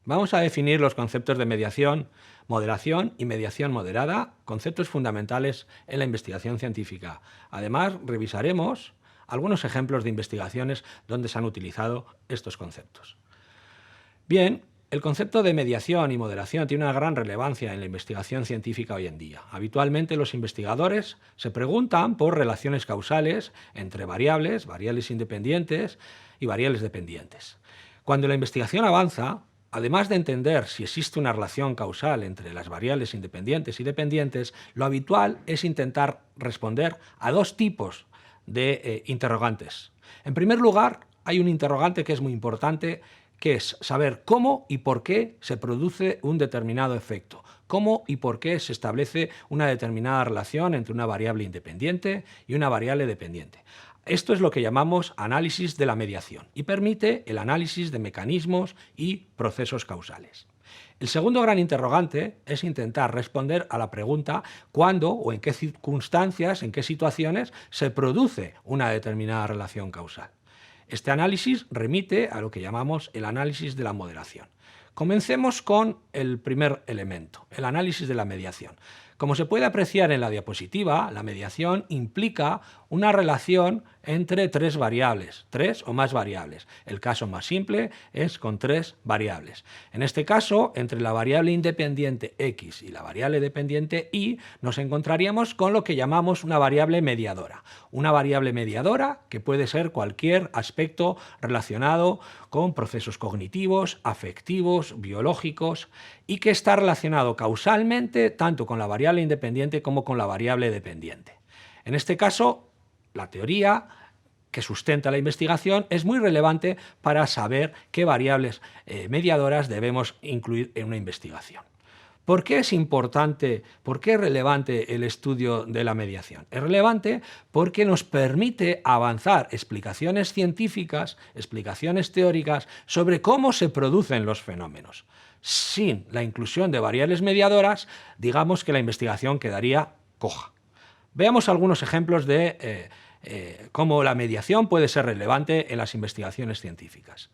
Vamos a definir los conceptos de mediación, moderación y mediación moderada, conceptos fundamentales en la investigación científica. Además, revisaremos algunos ejemplos de investigaciones donde se han utilizado estos conceptos. Bien, el concepto de mediación y moderación tiene una gran relevancia en la investigación científica hoy en día. Habitualmente los investigadores se preguntan por relaciones causales entre variables, variables independientes y variables dependientes. Cuando la investigación avanza, además de entender si existe una relación causal entre las variables independientes y dependientes, lo habitual es intentar responder a dos tipos de interrogantes. En primer lugar, hay un interrogante que es muy importante, que es saber cómo y por qué se produce un determinado efecto, cómo y por qué se establece una determinada relación entre una variable independiente y una variable dependiente. Esto es lo que llamamos análisis de la mediación y permite el análisis de mecanismos y procesos causales. El segundo gran interrogante es intentar responder a la pregunta cuándo o en qué circunstancias, en qué situaciones se produce una determinada relación causal. Este análisis remite a lo que llamamos el análisis de la moderación. Comencemos con el primer elemento, el análisis de la mediación. Como se puede apreciar en la diapositiva, la mediación implica una relación entre tres variables, tres o más variables. El caso más simple es con tres variables. En este caso, entre la variable independiente x y la variable dependiente y, nos encontraríamos con lo que llamamos una variable mediadora. Una variable mediadora que puede ser cualquier aspecto relacionado con procesos cognitivos, afectivos, biológicos, y que está relacionado causalmente tanto con la variable independiente como con la variable dependiente. En este caso, la teoría que sustenta la investigación es muy relevante para saber qué variables mediadoras debemos incluir en una investigación. ¿Por qué es importante, por qué es relevante el estudio de la mediación? Es relevante porque nos permite avanzar explicaciones científicas, explicaciones teóricas sobre cómo se producen los fenómenos. Sin la inclusión de variables mediadoras, digamos que la investigación quedaría coja. Veamos algunos ejemplos de cómo la mediación puede ser relevante en las investigaciones científicas.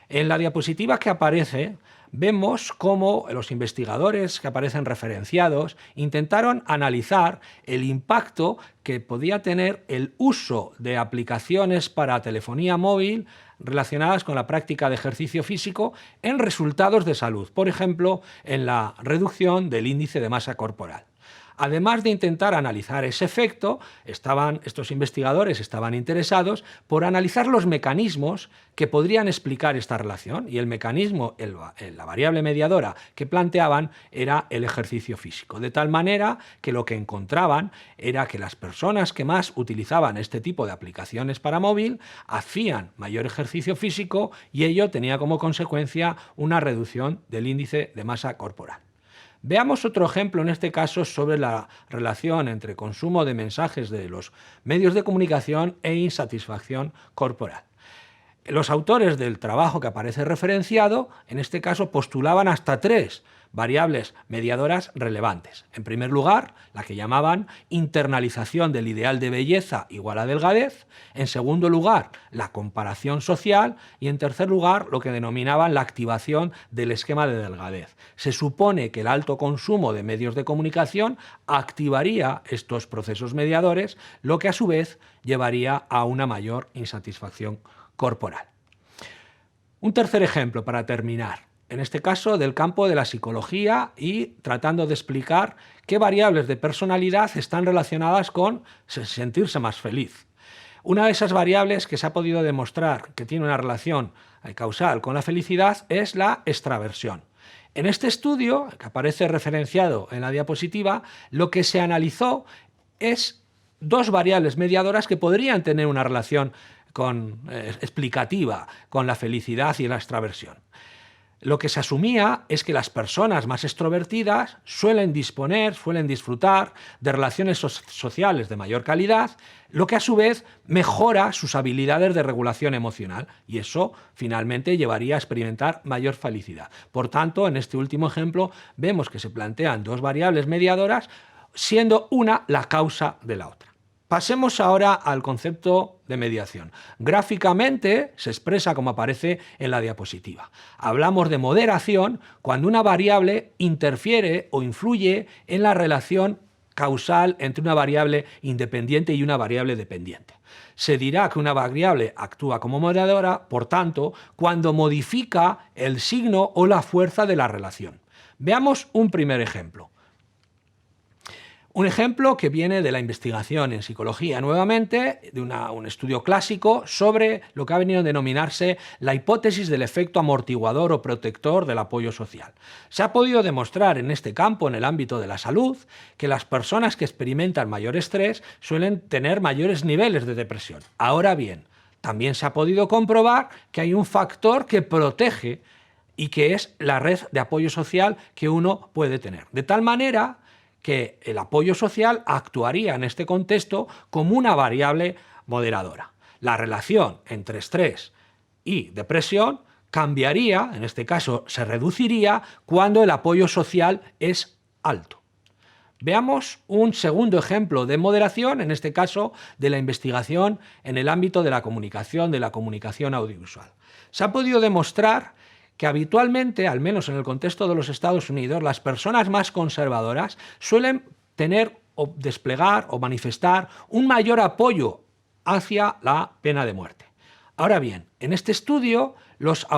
En la diapositiva que aparece, vemos cómo los investigadores que aparecen referenciados intentaron analizar el impacto que podía tener el uso de aplicaciones para telefonía móvil relacionadas con la práctica de ejercicio físico en resultados de salud, por ejemplo, en la reducción del índice de masa corporal. Además de intentar analizar ese efecto, estos investigadores estaban interesados por analizar los mecanismos que podrían explicar esta relación, y el mecanismo, la variable mediadora que planteaban era el ejercicio físico, de tal manera que lo que encontraban era que las personas que más utilizaban este tipo de aplicaciones para móvil hacían mayor ejercicio físico y ello tenía como consecuencia una reducción del índice de masa corporal. Veamos otro ejemplo, en este caso, sobre la relación entre consumo de mensajes de los medios de comunicación e insatisfacción corporal. Los autores del trabajo que aparece referenciado, en este caso, postulaban hasta tres variables mediadoras relevantes. En primer lugar, la que llamaban internalización del ideal de belleza igual a delgadez. En segundo lugar, la comparación social. Y en tercer lugar, lo que denominaban la activación del esquema de delgadez. Se supone que el alto consumo de medios de comunicación activaría estos procesos mediadores, lo que a su vez llevaría a una mayor insatisfacción corporal. Un tercer ejemplo para terminar, en este caso del campo de la psicología y tratando de explicar qué variables de personalidad están relacionadas con sentirse más feliz. Una de esas variables que se ha podido demostrar que tiene una relación causal con la felicidad es la extraversión. En este estudio, que aparece referenciado en la diapositiva, lo que se analizó es dos variables mediadoras que podrían tener una relación explicativa con la felicidad y la extraversión. Lo que se asumía es que las personas más extrovertidas suelen disfrutar de relaciones sociales de mayor calidad, lo que a su vez mejora sus habilidades de regulación emocional y eso finalmente llevaría a experimentar mayor felicidad. Por tanto, en este último ejemplo vemos que se plantean dos variables mediadoras, siendo una la causa de la otra. Pasemos ahora al concepto de mediación. Gráficamente se expresa como aparece en la diapositiva. Hablamos de moderación cuando una variable interfiere o influye en la relación causal entre una variable independiente y una variable dependiente. Se dirá que una variable actúa como moderadora, por tanto, cuando modifica el signo o la fuerza de la relación. Veamos un primer ejemplo. Un ejemplo que viene de la investigación en psicología, nuevamente, de un estudio clásico sobre lo que ha venido a denominarse la hipótesis del efecto amortiguador o protector del apoyo social. Se ha podido demostrar en este campo, en el ámbito de la salud, que las personas que experimentan mayor estrés suelen tener mayores niveles de depresión. Ahora bien, también se ha podido comprobar que hay un factor que protege y que es la red de apoyo social que uno puede tener. De tal manera que el apoyo social actuaría en este contexto como una variable moderadora. La relación entre estrés y depresión cambiaría, en este caso se reduciría, cuando el apoyo social es alto. Veamos un segundo ejemplo de moderación, en este caso de la investigación en el ámbito de la comunicación audiovisual. Se ha podido demostrar que habitualmente, al menos en el contexto de los Estados Unidos, las personas más conservadoras suelen tener o desplegar o manifestar un mayor apoyo hacia la pena de muerte. Ahora bien, en este estudio, los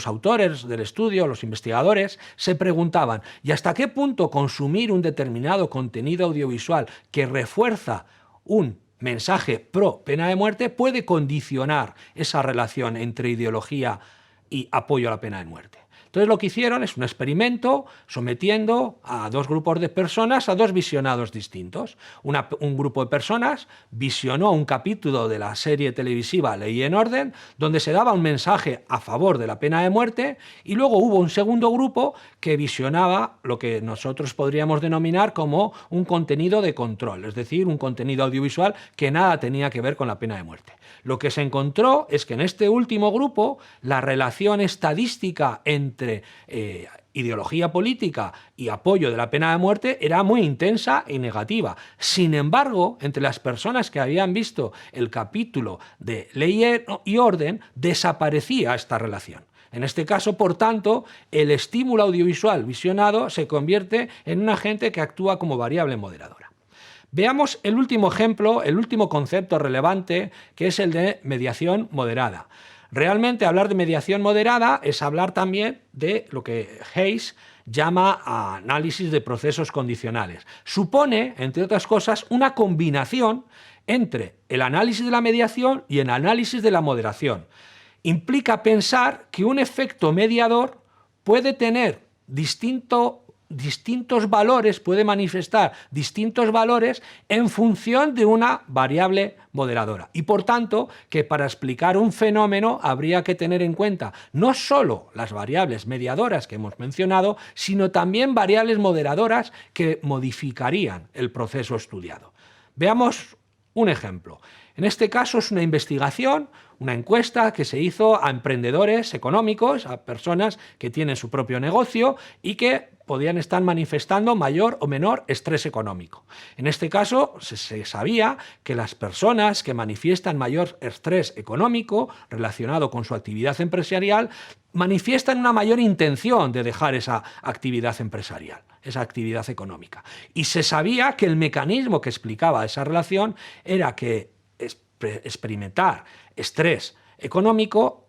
autores del estudio, los investigadores, se preguntaban ¿y hasta qué punto consumir un determinado contenido audiovisual que refuerza un mensaje pro pena de muerte puede condicionar esa relación entre ideología y apoyo a la pena de muerte? Entonces lo que hicieron es un experimento sometiendo a dos grupos de personas a dos visionados distintos. Un grupo de personas visionó un capítulo de la serie televisiva Ley y Orden donde se daba un mensaje a favor de la pena de muerte y luego hubo un segundo grupo que visionaba lo que nosotros podríamos denominar como un contenido de control, es decir, un contenido audiovisual que nada tenía que ver con la pena de muerte. Lo que se encontró es que en este último grupo la relación estadística entre ideología política y apoyo de la pena de muerte era muy intensa y negativa. Sin embargo, entre las personas que habían visto el capítulo de Ley y Orden, desaparecía esta relación. En este caso, por tanto, el estímulo audiovisual visionado se convierte en un agente que actúa como variable moderadora. Veamos el último ejemplo, el último concepto relevante, que es el de mediación moderada. Realmente hablar de mediación moderada es hablar también de lo que Hayes llama análisis de procesos condicionales. Supone, entre otras cosas, una combinación entre el análisis de la mediación y el análisis de la moderación. Implica pensar que un efecto mediador puede tener distintos valores, puede manifestar distintos valores en función de una variable moderadora. Y por tanto, que para explicar un fenómeno habría que tener en cuenta no solo las variables mediadoras que hemos mencionado, sino también variables moderadoras que modificarían el proceso estudiado. Veamos un ejemplo. En este caso es una investigación, una encuesta que se hizo a emprendedores económicos, a personas que tienen su propio negocio y que podían estar manifestando mayor o menor estrés económico. En este caso se sabía que las personas que manifiestan mayor estrés económico relacionado con su actividad empresarial manifiestan una mayor intención de dejar esa actividad empresarial, esa actividad económica. Y se sabía que el mecanismo que explicaba esa relación era que experimentar estrés económico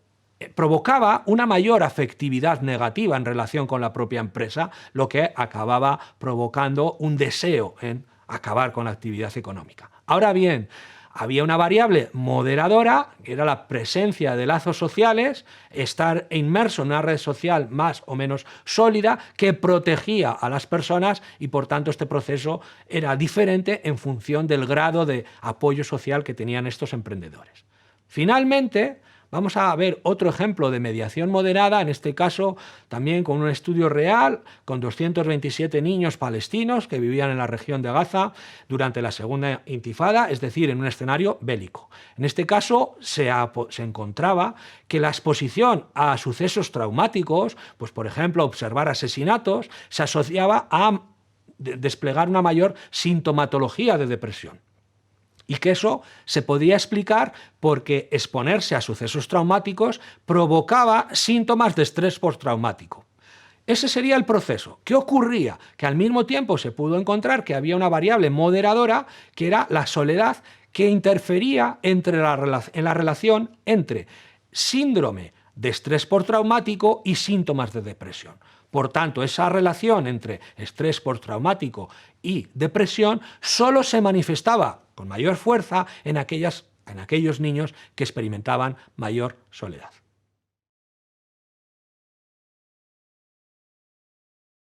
provocaba una mayor afectividad negativa en relación con la propia empresa, lo que acababa provocando un deseo en acabar con la actividad económica. Ahora bien, había una variable moderadora, que era la presencia de lazos sociales, estar inmerso en una red social más o menos sólida, que protegía a las personas y, por tanto, este proceso era diferente en función del grado de apoyo social que tenían estos emprendedores. Finalmente, vamos a ver otro ejemplo de mediación moderada, en este caso también con un estudio real, con 227 niños palestinos que vivían en la región de Gaza durante la Segunda Intifada, es decir, en un escenario bélico. En este caso se encontraba que la exposición a sucesos traumáticos, pues por ejemplo observar asesinatos, se asociaba a desplegar una mayor sintomatología de depresión. y que eso se podía explicar porque exponerse a sucesos traumáticos provocaba síntomas de estrés postraumático. Ese sería el proceso. ¿Qué ocurría? Que al mismo tiempo se pudo encontrar que había una variable moderadora, que era la soledad, que interfería en la relación entre síndrome de estrés postraumático y síntomas de depresión. Por tanto, esa relación entre estrés postraumático y depresión solo se manifestaba con mayor fuerza en aquellos niños que experimentaban mayor soledad.